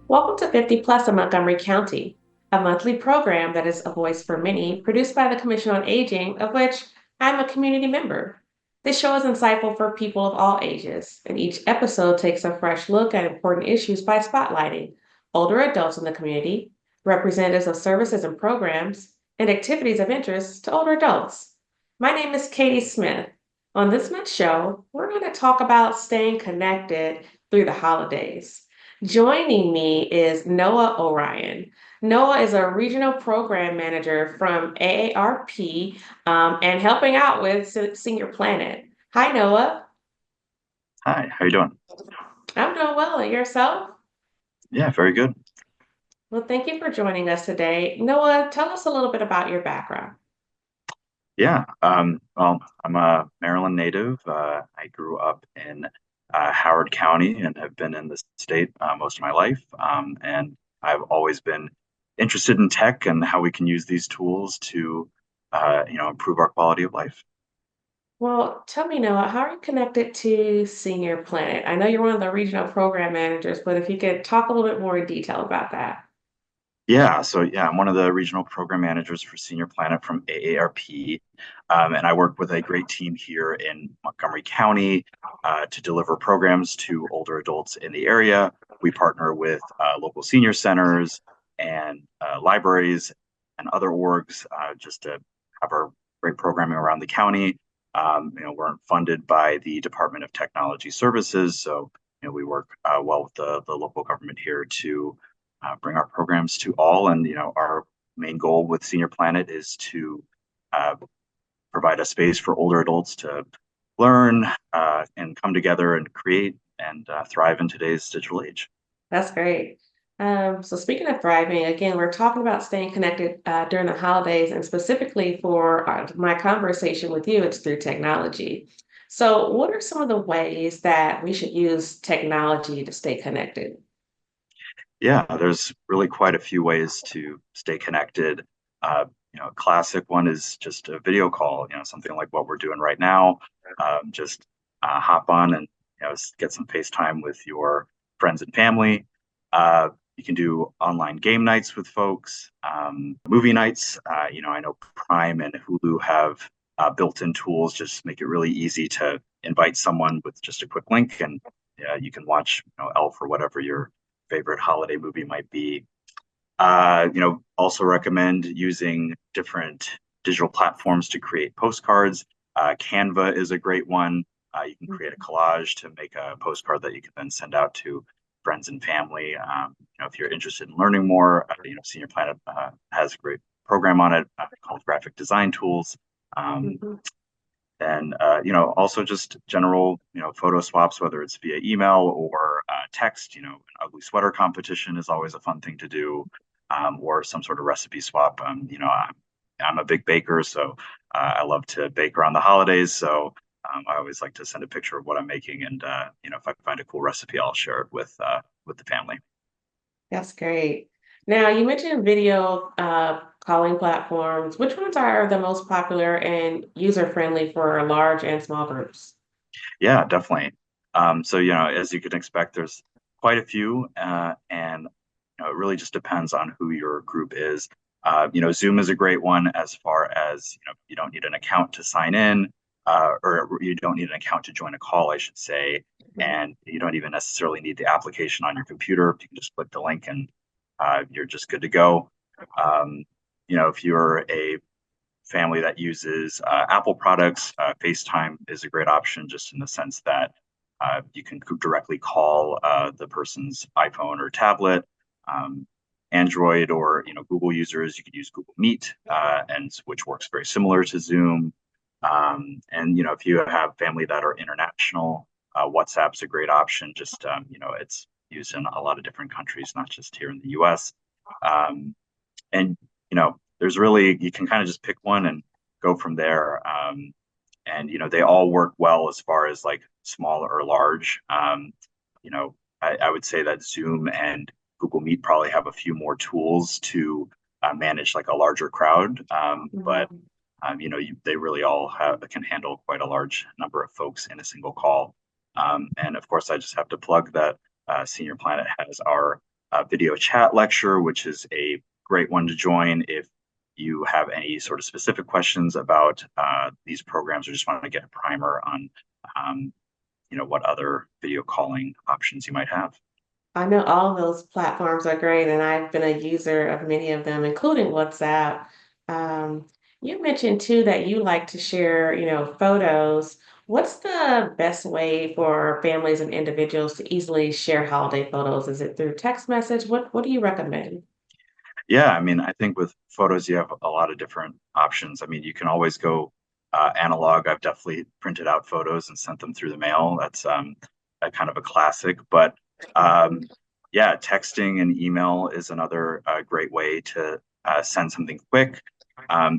Welcome to 50 Plus in Montgomery County, a monthly program that is a voice for many, produced by the Commission on Aging, of which I'm a community member. This show is insightful for people of all ages, and each episode takes a fresh look at important issues by spotlighting older adults in the community, representatives of services and programs, and activities of interest to older adults. My name is Katie Smith. On this month's show, we're going to talk about staying connected through the holidays. Joining me is Noah Orion. Noah is a regional program manager from AARP and helping out with Senior Planet. Hi, Noah. Hi, how you doing? I'm doing well. And yourself? Yeah, very good. Well, thank you for joining us today. Noah, tell us a little bit about your background. Yeah, well, I'm a Maryland native. I grew up in Howard County and have been in the state most of my life. And I've always been interested in tech and how we can use these tools to, improve our quality of life. Well, tell me, Noah, how are you connected to Senior Planet? I know you're one of the regional program managers, but if you could talk a little bit more in detail about that. I'm one of the regional program managers for Senior Planet from AARP, and I work with a great team here in Montgomery County to deliver programs to older adults in the area. We partner with local senior centers and libraries and other orgs just to have our great programming around the county. We're funded by the Department of Technology Services, so we work well with the local government here to bring our programs to all. And our main goal with Senior Planet is to uh, provide a space for older adults to learn and come together and create and thrive in today's digital age. That's great. So speaking of thriving, again, we're talking about staying connected during the holidays, and specifically for my conversation with you, it's through technology. So, what are some of the ways that we should use technology to stay connected? Yeah, there's really quite a few ways to stay connected. A classic one is just a video call, something like what we're doing right now. Just hop on and get some FaceTime with your friends and family. You can do online game nights with folks, movie nights. I know Prime and Hulu have built-in tools, just make it really easy to invite someone with just a quick link, and you can watch, Elf or whatever your favorite holiday movie might be. Also recommend using different digital platforms to create postcards. Canva is a great one. You can create a collage to make a postcard that you can then send out to friends and family. If you're interested in learning more, Senior Planet has a great program on it called Graphic Design Tools. Um, Mhm. and also just general photo swaps, whether it's via email or text. An ugly sweater competition is always a fun thing to do, or some sort of recipe swap. I'm a big baker, so I love to bake around the holidays. So I always like to send a picture of what I'm making, and if I find a cool recipe, I'll share it with the family. That's great. Now, you mentioned video calling platforms. Which ones are the most popular and user friendly for large and small groups? Yeah, definitely. As you can expect, there's quite a few, and it really just depends on who your group is. Zoom is a great one as far as you don't need an account to sign in, or you don't need an account to join a call, I should say, Mhm. and you don't even necessarily need the application on your computer. You can just click the link and you're just good to go. Um, if you're a family that uses Apple products, FaceTime is a great option just in the sense that you can directly call the person's iPhone or tablet. Um, Android or Google users, you could use Google Meet, and which works very similar to Zoom. And if you have family that are international, WhatsApp's a great option. Just it's used in a lot of different countries, not just here in the U.S. Um, and there's really you can kind of just pick one and go from there. And they all work well as far as like small or large. I would say that Zoom and Google Meet probably have a few more tools to manage like a larger crowd, but Mhm. they really all can handle quite a large number of folks in a single call. And of course, I just have to plug that Senior Planet has our video chat lecture, which is a great one to join if you have any sort of specific questions about these programs or just want to get a primer on what other video calling options you might have. I know all of those platforms are great, and I've been a user of many of them, including WhatsApp. Um, you mentioned too that you like to share, photos. What's the best way for families and individuals to easily share holiday photos? Is it through text message? What do you recommend? Yeah, I mean, I think with photos, you have a lot of different options. I mean, you can always go analog. I've definitely printed out photos and sent them through the mail. That's a kind of a classic. But yeah, texting and email is another great way to send something quick.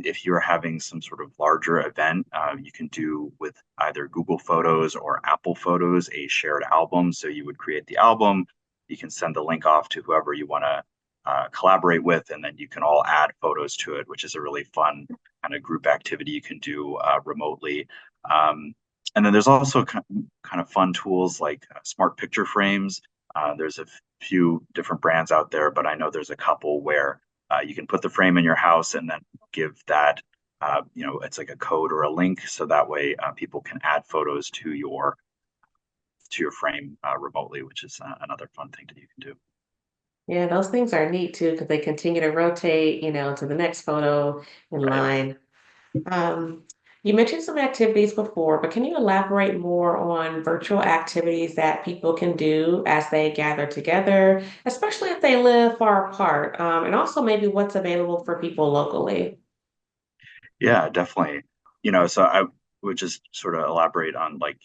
If you're having some sort of larger event, you can do with either Google Photos or Apple Photos a shared album. So you would create the album, you can send the link off to whoever you want to collaborate with, and then you can all add photos to it, which is a really fun kind of group activity you can do remotely. And then there's also kind of fun tools like smart picture frames. There's a few different brands out there, but I know there's a couple where you can put the frame in your house and then give that, it's like a code or a link, so that way people can add photos to your frame remotely, which is another fun thing that you can do. Yeah, those things are neat too because they continue to rotate, to the next photo in Right. line. Um, you mentioned some activities before, but can you elaborate more on virtual activities that people can do as they gather together, especially if they live far apart? And also maybe what's available for people locally. Yeah, definitely. So I would just sort of elaborate on like,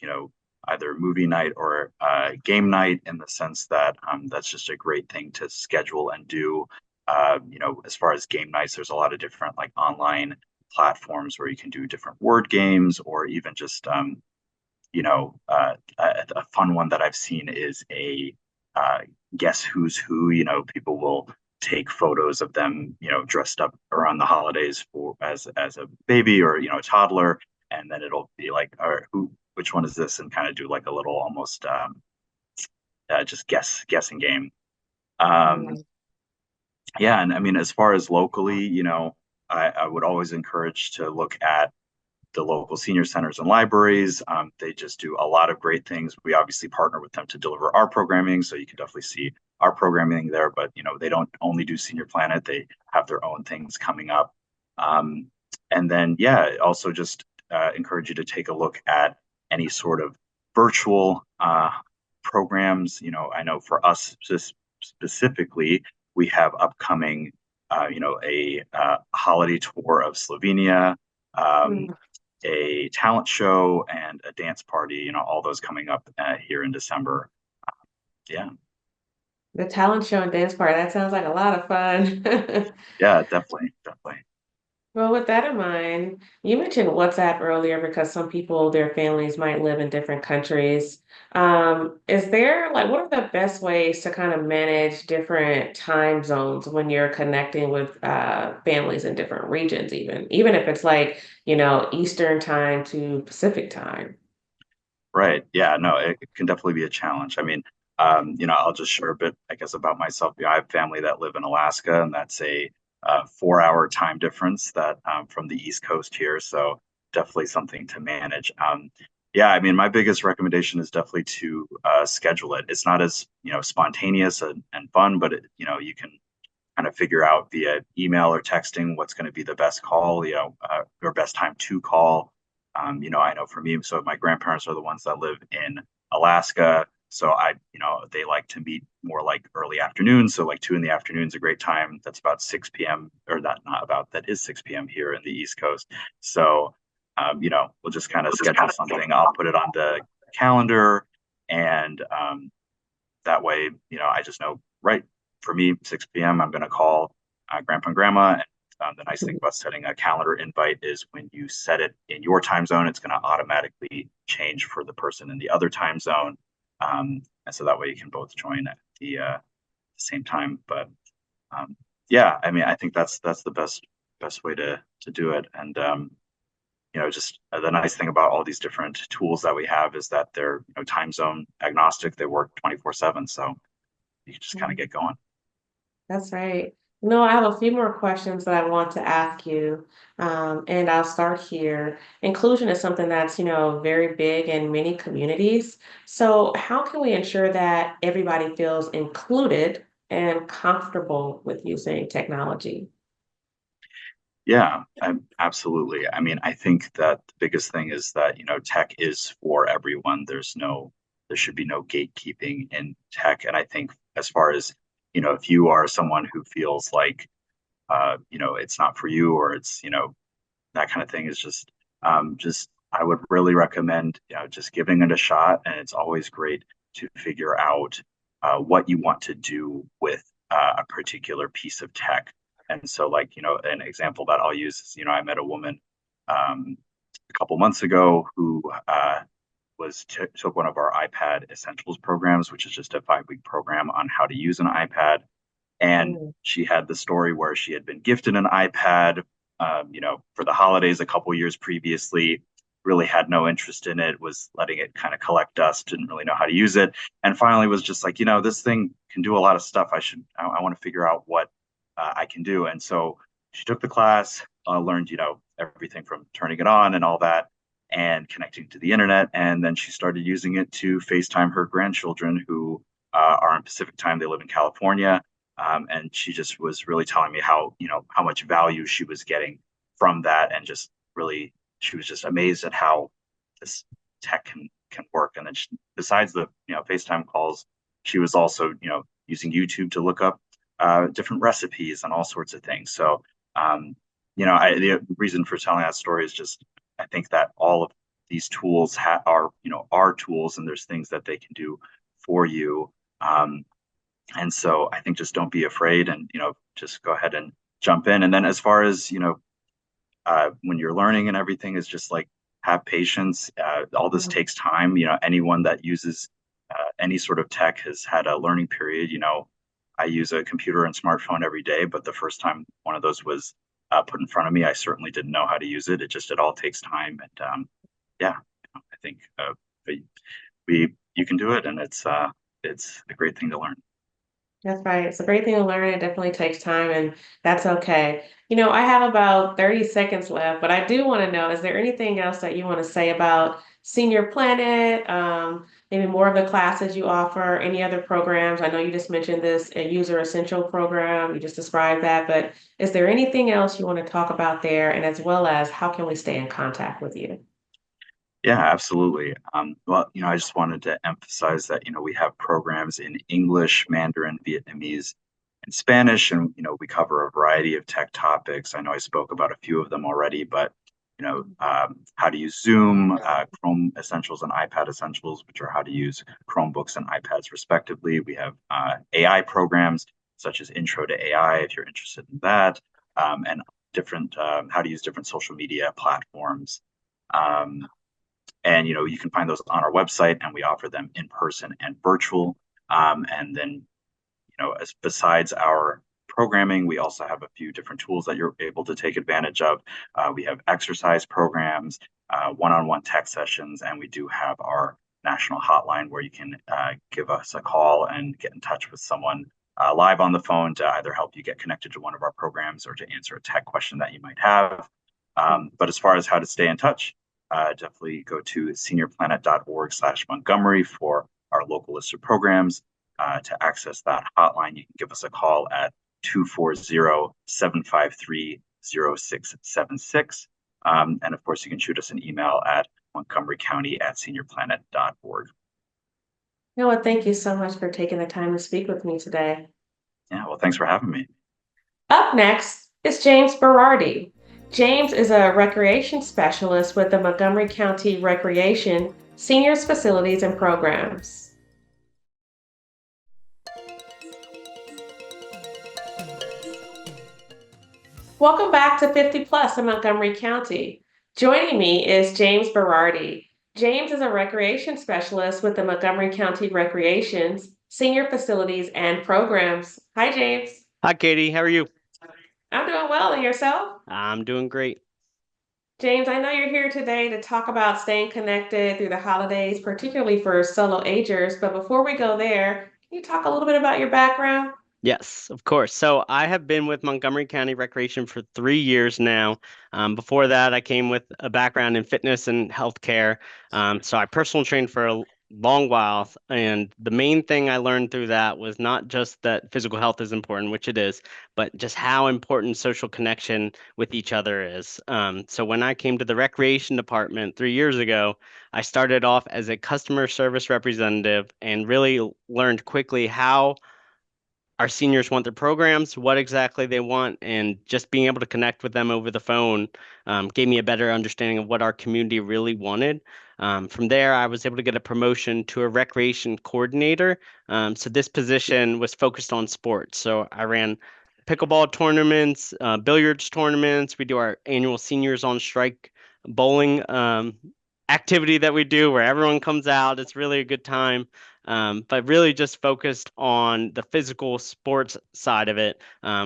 either movie night or game night in the sense that that's just a great thing to schedule and do. As far as game nights, there's a lot of different like online platforms where you can do different word games or even just a fun one that I've seen is a uh, guess who's who. People will take photos of them, dressed up around the holidays for as a baby or a toddler, and then it'll be like, all right, which one is this, and kind of do like a little almost just guessing game. Um, Mm. yeah, and I mean, as far as locally, I would always encourage to look at the local senior centers and libraries. They just do a lot of great things. We obviously partner with them to deliver our programming, so you can definitely see our programming there. But they don't only do Senior Planet; they have their own things coming up. Um, and then, yeah, also just encourage you to take a look at any sort of virtual programs. I know for us specifically, we have upcoming, a holiday tour of Slovenia. Um, Mm. a talent show and a dance party, all those coming up here in December. Yeah, The talent show and dance party, that sounds like a lot of fun. yeah, definitely, definitely. Well, with that in mind, you mentioned WhatsApp earlier because some people, their families might live in different countries. Is there like what are the best ways to kind of manage different time zones when you're connecting with families in different regions, even if it's like, Eastern time to Pacific time? Right. Yeah, no, it can definitely be a challenge. I mean, I'll just share a bit, I guess, about myself. I have family that live in Alaska, and that's a 4-hour time difference that from the East Coast here. So definitely something to manage. Yeah, I mean, my biggest recommendation is definitely to schedule it. It's not as, spontaneous and fun, but you can kind of figure out via email or texting what's going to be the best call, or best time to call. I know for me, so my grandparents are the ones that live in Alaska. So they like to meet more like early afternoon. So like 2 in the afternoon is a great time. That's about 6 p.m. or that not about that is 6 p.m. here in the East Coast. So, we'll just kind of schedule something. I'll put it on the calendar, and that way, I just know, right, for me, 6 p.m., I'm going to call grandpa and grandma. And the nice thing about setting a calendar invite is when you set it in your time zone, it's going to automatically change for the person in the other time zone. And so that way you can both join at the same time. But yeah, I mean, I think that's the best way to do it. And just the nice thing about all these different tools that we have is that they're time zone agnostic. They work 24/7, so you can just kind of get going. That's right. No, I have a few more questions that I want to ask you, and I'll start here. Inclusion is something that's, very big in many communities. So, how can we ensure that everybody feels included and comfortable with using technology? Yeah, absolutely. I mean, I think that the biggest thing is that, tech is for everyone. There should be no gatekeeping in tech. And I think as far as, if you are someone who feels like, it's not for you or it's, that kind of thing is just, I would really recommend, just giving it a shot. And it's always great to figure out what you want to do with a particular piece of tech. And so, like, an example that I'll use is, I met a woman um, a couple months ago who took one of our iPad Essentials programs, which is just a 5-week program on how to use an iPad. And Mm, she had the story where she had been gifted an iPad, for the holidays a couple years previously, really had no interest in it, was letting it kind of collect dust, didn't really know how to use it. And finally was just like, this thing can do a lot of stuff. I want to figure out what I can do. And so she took the class, learned, everything from turning it on and all that and connecting to the internet. And then she started using it to FaceTime her grandchildren who are on Pacific time. They live in California, and she just was really telling me how much value she was getting from that, and just really she was just amazed at how this tech can work. And then besides the FaceTime calls, she was also using YouTube to look up different recipes and all sorts of things. So the reason for telling that story is just I think that all of these tools are tools, and there's things that they can do for you. Um, and so I think just don't be afraid, and just go ahead and jump in. And then as far as when you're learning and everything, is just like have patience. All this mhm. takes time. Anyone that uses any sort of tech has had a learning period. I use a computer and smartphone every day, but the first time one of those was put in front of me, I certainly didn't know how to use it. It all takes time, and yeah, I think you can do it, and it's a great thing to learn. That's right. It's a great thing to learn. It definitely takes time, and that's okay. I have about 30 seconds left, but I do want to know, is there anything else that you want to say about Senior Planet? Maybe more of the classes you offer, any other programs? I know you just mentioned this a user essential program. You just described that, but is there anything else you want to talk about there? And as well as how can we stay in contact with you? Yeah, absolutely. Well, I just wanted to emphasize that, we have programs in English, Mandarin, Vietnamese, and Spanish, and, we cover a variety of tech topics. I know I spoke about a few of them already, but, how to use Zoom, Chrome Essentials and iPad Essentials, which are how to use Chromebooks and iPads respectively. We have AI programs such as Intro to AI, if you're interested in that, and different how to use different social media platforms. Um, and you can find those on our website, and we offer them in person and virtual. And then as besides our programming, we also have a few different tools that you're able to take advantage of. We have exercise programs, one-on-one tech sessions, and we do have our national hotline where you can give us a call and get in touch with someone live on the phone to either help you get connected to one of our programs or to answer a tech question that you might have. But as far as how to stay in touch, definitely go to seniorplanet.org/Montgomery for our local list of programs. To access that hotline, you can give us a call at 240-753-0676. And of course, you can shoot us an email at montgomerycounty@seniorplanet.org. Thank you so much for taking the time to speak with me today. Yeah, well, thanks for having me. Up next is James Berardi. James is a recreation specialist with the Montgomery County Recreation Seniors Facilities and Programs. Welcome back to 50 Plus in Montgomery County. Joining me is James Berardi. James is a recreation specialist with the Montgomery County Recreations Senior Facilities and Programs. Hi, James. Hi, Katie. How are you? I'm doing well, and yourself? I'm doing great. James, I know you're here today to talk about staying connected through the holidays, particularly for solo agers. But before we go there, can you talk a little bit about your background? Yes, of course. So I have been with Montgomery County Recreation for 3 years now. Before that, I came with a background in fitness and healthcare. So I personal trained for a long while. And the main thing I learned through that was not just that physical health is important, which it is, but just how important social connection with each other is. So when I came to the recreation department 3 years ago, I started off as a customer service representative and really learned quickly how our seniors want their programs, what exactly they want, and just being able to connect with them over the phone gave me a better understanding of what our community really wanted. From there, I was able to get a promotion to a recreation coordinator. So this position was focused on sports. So I ran pickleball tournaments, billiards tournaments. We do our annual Seniors on Strike bowling activity that we do where everyone comes out. It's really a good time, but really just focused on the physical sports side of it,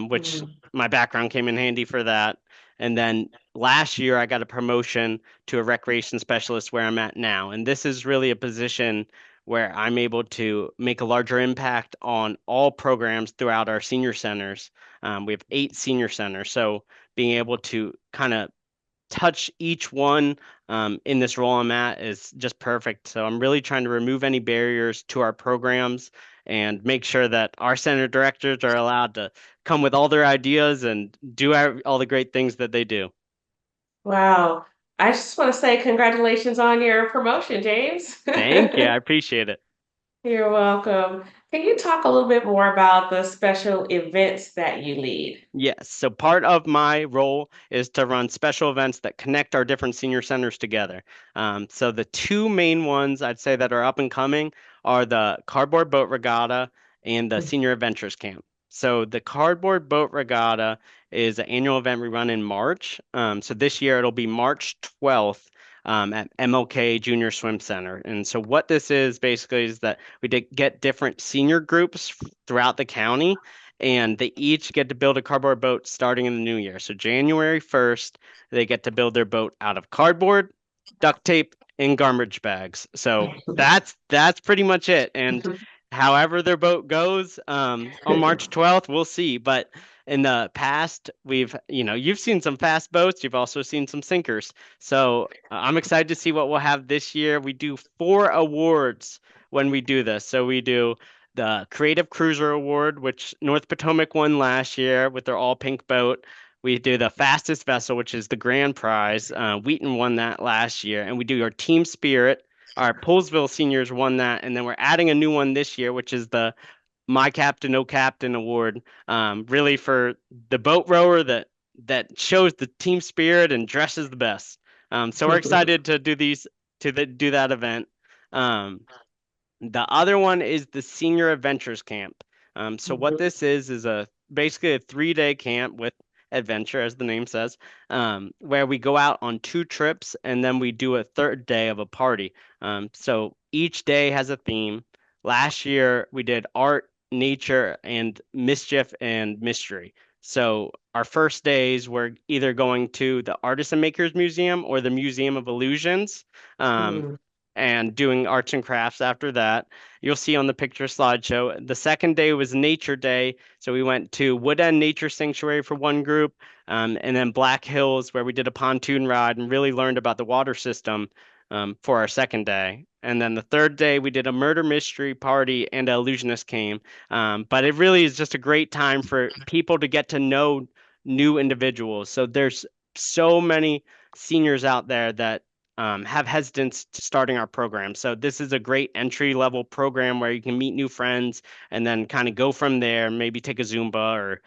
which Mhm. my background came in handy for that. And then last year, I got a promotion to a recreation specialist where I'm at now. And this is really a position where I'm able to make a larger impact on all programs throughout our senior centers. We have 8 senior centers. So being able to kind of touch each one in this role I'm at is just perfect. So I'm really trying to remove any barriers to our programs and make sure that our center directors are allowed to come with all their ideas and do all the great things that they do. Wow. I just want to say congratulations on your promotion, James. Thank you. I appreciate it. You're welcome. Can you talk a little bit more about the special events that you lead? Yes. So part of my role is to run special events that connect our different senior centers together. So the two main ones I'd say that are up and coming are the Cardboard Boat Regatta and the Senior Adventures Camp. So the Cardboard Boat Regatta is an annual event we run in March. So this year it'll be March 12th. At MLK Junior Swim Center. And so, what this is basically is that we did get different senior groups throughout the county and they each get to build a cardboard boat starting in the new year. So January 1st, they get to build their boat out of cardboard, duct tape, and garbage bags. So that's pretty much it. And however their boat goes, on March 12th, we'll see. But in the past, you've seen some fast boats. You've also seen some sinkers. So I'm excited to see what we'll have this year. We do 4 awards when we do this. So we do the Creative Cruiser Award, which North Potomac won last year with their all pink boat. We do the fastest vessel, which is the grand prize. Wheaton won that last year, and we do our Team Spirit. Our Poolsville seniors won that, and then we're adding a new one this year, which is the My Captain, No Captain Award. Really for the boat rower that shows the team spirit and dresses the best. So we're excited to do that event. Um, the other one is the Senior Adventures Camp. So what this is a basically a 3-day camp with adventure, as the name says, where we go out on 2 trips and then we do a third day of a party. So each day has a theme. Last year we did art, nature, and mischief and mystery. So our first days were either going to the Artists and Makers Museum or the Museum of Illusions. Um, Mm. and doing arts and crafts after that. You'll see on the picture slideshow. The second day was Nature Day. So we went to Wood End Nature Sanctuary for one group, and then Black Hills, where we did a pontoon ride and really learned about the water system for our second day. And then the third day, we did a murder mystery party and an illusionist came. But it really is just a great time for people to get to know new individuals. So there's so many seniors out there that have hesitance to starting our program. So this is a great entry level program where you can meet new friends and then kind of go from there, maybe take a Zumba or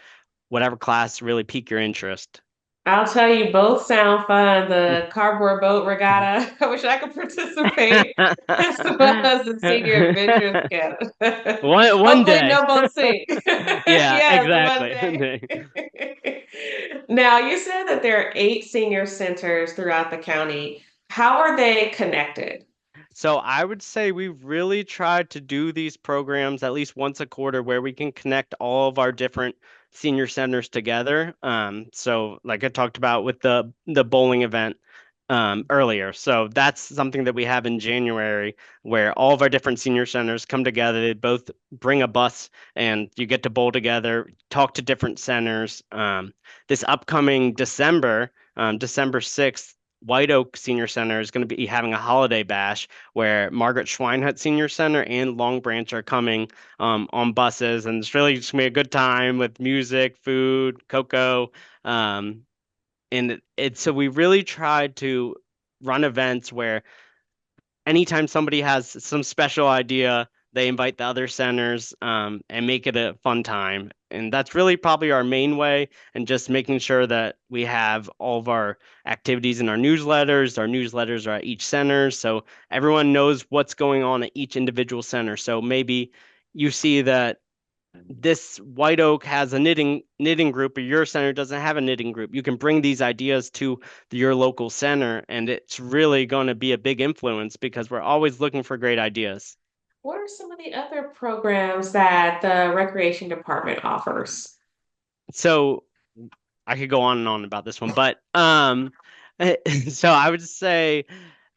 whatever class really pique your interest. I'll tell you, both sound fun. The cardboard boat regatta. I wish I could participate as well as the senior adventures camp. One Hopefully, day. no boat sink. Yeah, Yes, one exactly. One day. day. Now, you said that there are 8 senior centers throughout the county. How are they connected? So I would say we've really tried to do these programs at least once a quarter where we can connect all of our different senior centers together. So like I talked about with the bowling event, earlier. So that's something that we have in January where all of our different senior centers come together. They both bring a bus and you get to bowl together, talk to different centers. This upcoming December, December 6th, White Oak Senior Center is going to be having a holiday bash where Margaret Schweinhut Senior Center and Long Branch are coming on buses. And it's really just going to be a good time with music, food, cocoa. And so we really tried to run events where anytime somebody has some special idea, they invite the other centers and make it a fun time. And that's really probably our main way, and just making sure that we have all of our activities in our newsletters. Our newsletters are at each center, so everyone knows what's going on at each individual center. So maybe you see that this White Oak has a knitting group, or your center doesn't have a knitting group. You can bring these ideas to your local center, and it's really going to be a big influence because we're always looking for great ideas. What are some of the other programs that the recreation department offers? So I could go on and on about this one, but so I would say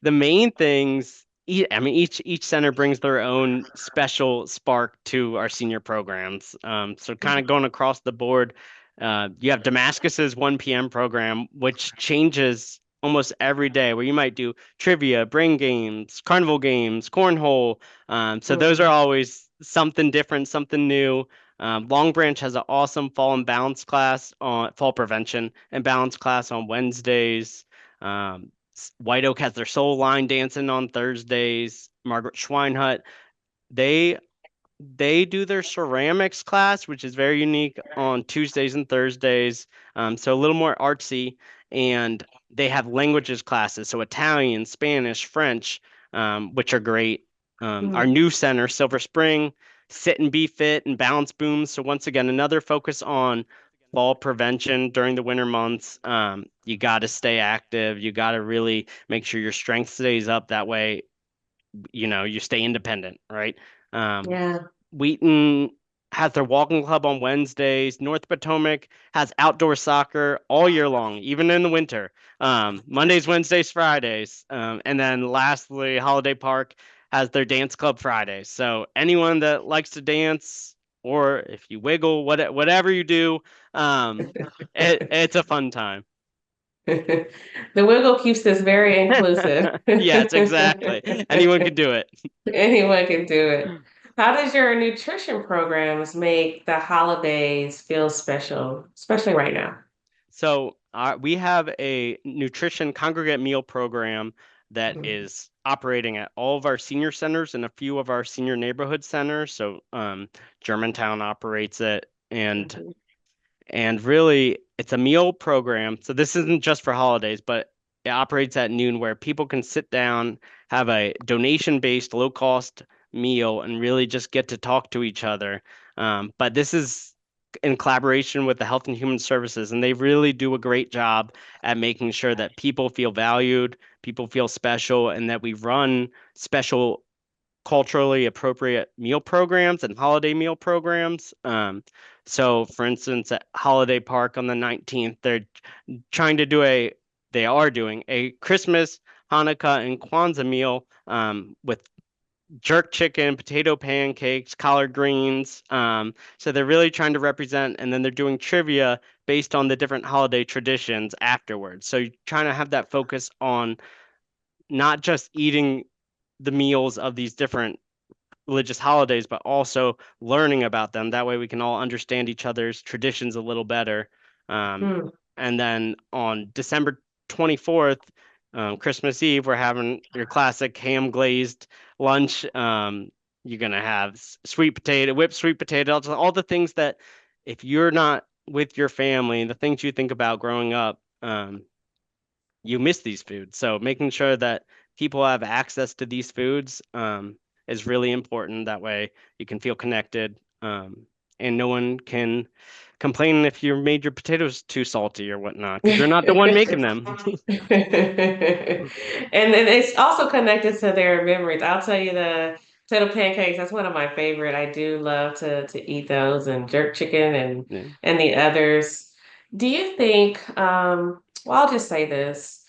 the main things. I mean, each center brings their own special spark to our senior programs. So kind of going across the board, you have Damascus's 1 p.m. program, which changes almost every day, where you might do trivia, brain games, carnival games, cornhole. So those are always something different, something new. Long Branch has an awesome fall and balance class on fall prevention and balance class on Wednesdays. White Oak has their soul line dancing on Thursdays. Margaret Schweinhut, they they do their ceramics class, which is very unique, on Tuesdays and Thursdays. So a little more artsy, and they have languages classes, so Italian, Spanish, French, which are great. Our new center, Silver Spring, sit and be fit and balance booms. So once again, another focus on fall prevention during the winter months. You got to stay active. You got to really make sure your strength stays up. That way, you stay independent, right? Um, Yeah. Wheaton has their walking club on Wednesdays. North Potomac has outdoor soccer all year long, even in the winter. Mondays, Wednesdays, Fridays. And then lastly, Holiday Park has their dance club Fridays. So anyone that likes to dance, or if you wiggle, whatever you do, it's a fun time. The Wiggle keeps this very inclusive. Yes, exactly. Anyone can do it. Anyone can do it. How does your nutrition programs make the holidays feel special, especially right now? So we have a nutrition congregate meal program that is operating at all of our senior centers and a few of our senior neighborhood centers. So Germantown operates it, and really it's a meal program. So this isn't just for holidays, but it operates at noon, where people can sit down, have a donation-based, low-cost meal, and really just get to talk to each other. But this is in collaboration with the Health and Human Services, and they really do a great job at making sure that people feel valued, people feel special, and that we run special culturally appropriate meal programs and holiday meal programs. So for instance, at Holiday Park on the 19th, trying to do they are doing a Christmas, Hanukkah, and Kwanzaa meal with jerk chicken, potato pancakes, collard greens. So they're really trying to represent, and then they're doing trivia based on the different holiday traditions afterwards. So you're trying to have that focus on not just eating the meals of these different religious holidays, but also learning about them. That way we can all understand each other's traditions a little better. Mm. And then on December 24th, Christmas Eve, we're having your classic ham glazed lunch. You're gonna have whipped sweet potato, all the things that, if you're not with your family, the things you think about growing up, you miss these foods. So making sure that people have access to these foods is really important. That way you can feel connected, and no one can complain if you made your potatoes too salty or whatnot, because you're not the one making them. And then it's also connected to their memories. I'll tell you, the potato pancakes, that's one of my favorite. I do love to eat those, and jerk chicken Yeah. and the others. Do you think, well, I'll just say this.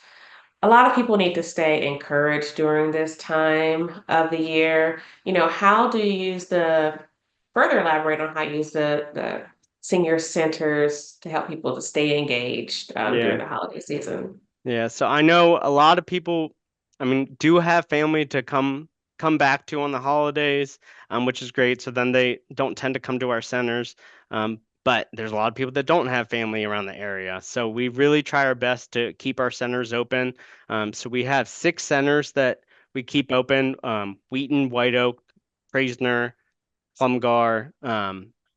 a lot of people need to stay encouraged during this time of the year. How do you further elaborate on how you use the senior centers to help people to stay engaged Yeah. during the holiday season? Yeah, so I know a lot of people, I mean, do have family to come back to on the holidays, which is great. So then they don't tend to come to our centers. But there's a lot of people that don't have family around the area. So we really try our best to keep our centers open. So we have 6 centers that we keep open, Wheaton, White Oak, Praisner, Plumgar,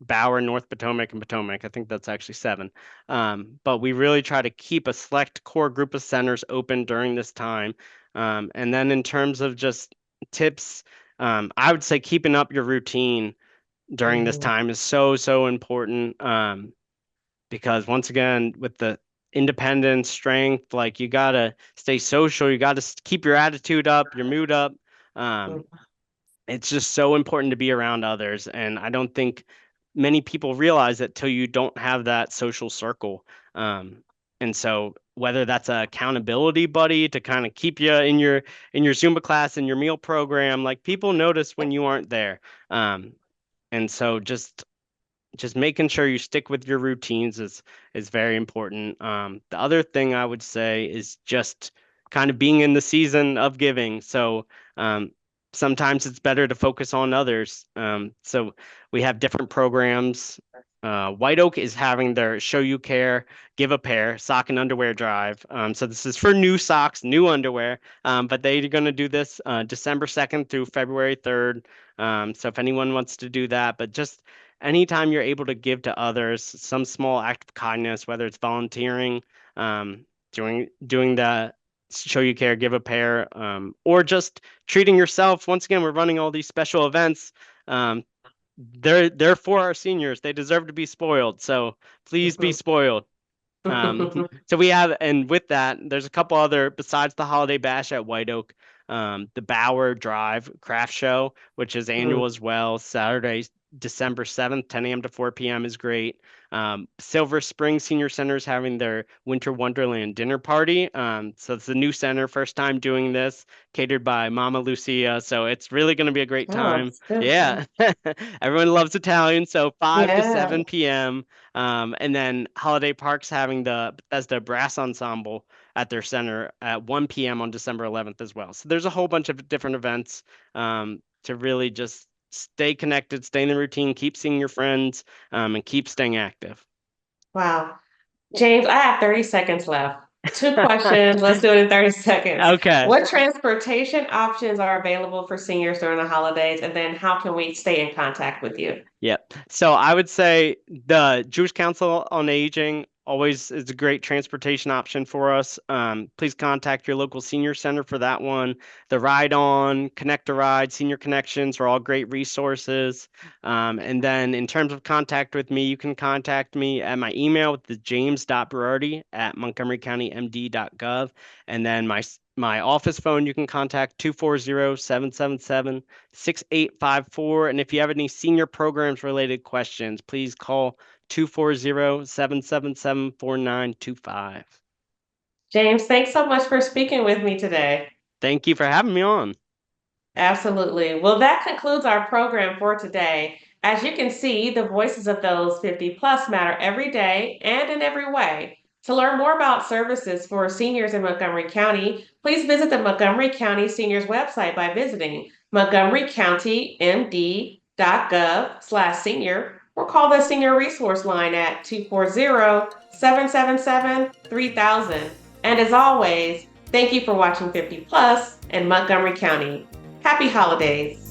Bower, North Potomac, and Potomac. I think that's actually 7. But we really try to keep a select core group of centers open during this time. And then in terms of just tips, I would say keeping up your routine during this Mhm. time is so, so important. Because once again, with the independence, strength, like you gotta stay social, you gotta keep your attitude up, your mood up. Um, it's just so important to be around others. And I don't think many people realize that till you don't have that social circle. And so whether that's a accountability buddy to kind of keep you in your Zumba class and your meal program, like people notice when you aren't there. And so just making sure you stick with your routines is very important. The other thing I would say is just kind of being in the season of giving. So sometimes it's better to focus on others. So we have different programs. White Oak is having their Show You Care, Give a Pair sock and underwear drive. So this is for new socks, new underwear. But they're going to do this December 2nd through February 3rd. So if anyone wants to do that, but just anytime you're able to give to others some small act of kindness, whether it's volunteering, doing the Show You Care, Give a Pair, or just treating yourself. Once again, we're running all these special events. They're for our seniors. They deserve to be spoiled. So please be spoiled. So we have, and with that, there's a couple other besides the holiday bash at White Oak, the Bower Drive Craft Show, which is annual as well. Saturday, December 7th, 10 a.m. to 4 p.m. is great. Silver Spring Senior Center is having their Winter Wonderland dinner party. So it's a new center, first time doing this, catered by Mama Lucia. So it's really going to be a great Oh, time. that's good. Yeah, everyone loves Italian. So 5 to Yeah. 7 p.m. And then Holiday Park's having the Bethesda Brass Ensemble at their center at 1 p.m. on December 11th as well. So there's a whole bunch of different events to really just stay connected, stay in the routine, keep seeing your friends, and keep staying active. Wow. James, I have 30 seconds left. 2 questions. Let's do it in 30 seconds. Okay. What transportation options are available for seniors during the holidays? And then how can we stay in contact with you? Yep. So I would say the Jewish Council on Aging always is a great transportation option for us. Please contact your local senior center for that one. The Ride On, Connect a Ride, Senior Connections are all great resources. And then in terms of contact with me, you can contact me at my email with the james.berardi@montgomerycountymd.gov. And then my office phone, you can contact 240-777-6854. And if you have any senior programs related questions, please call 240-777-4925. James, thanks so much for speaking with me today. Thank you for having me on. Absolutely. Well, that concludes our program for today. As you can see, the voices of those 50 plus matter every day and in every way. To learn more about services for seniors in Montgomery County, please visit the Montgomery County Seniors website by visiting montgomerycountymd.gov/senior or call the Senior Resource Line at 240-777-3000. And as always, thank you for watching 50 Plus in Montgomery County. Happy holidays.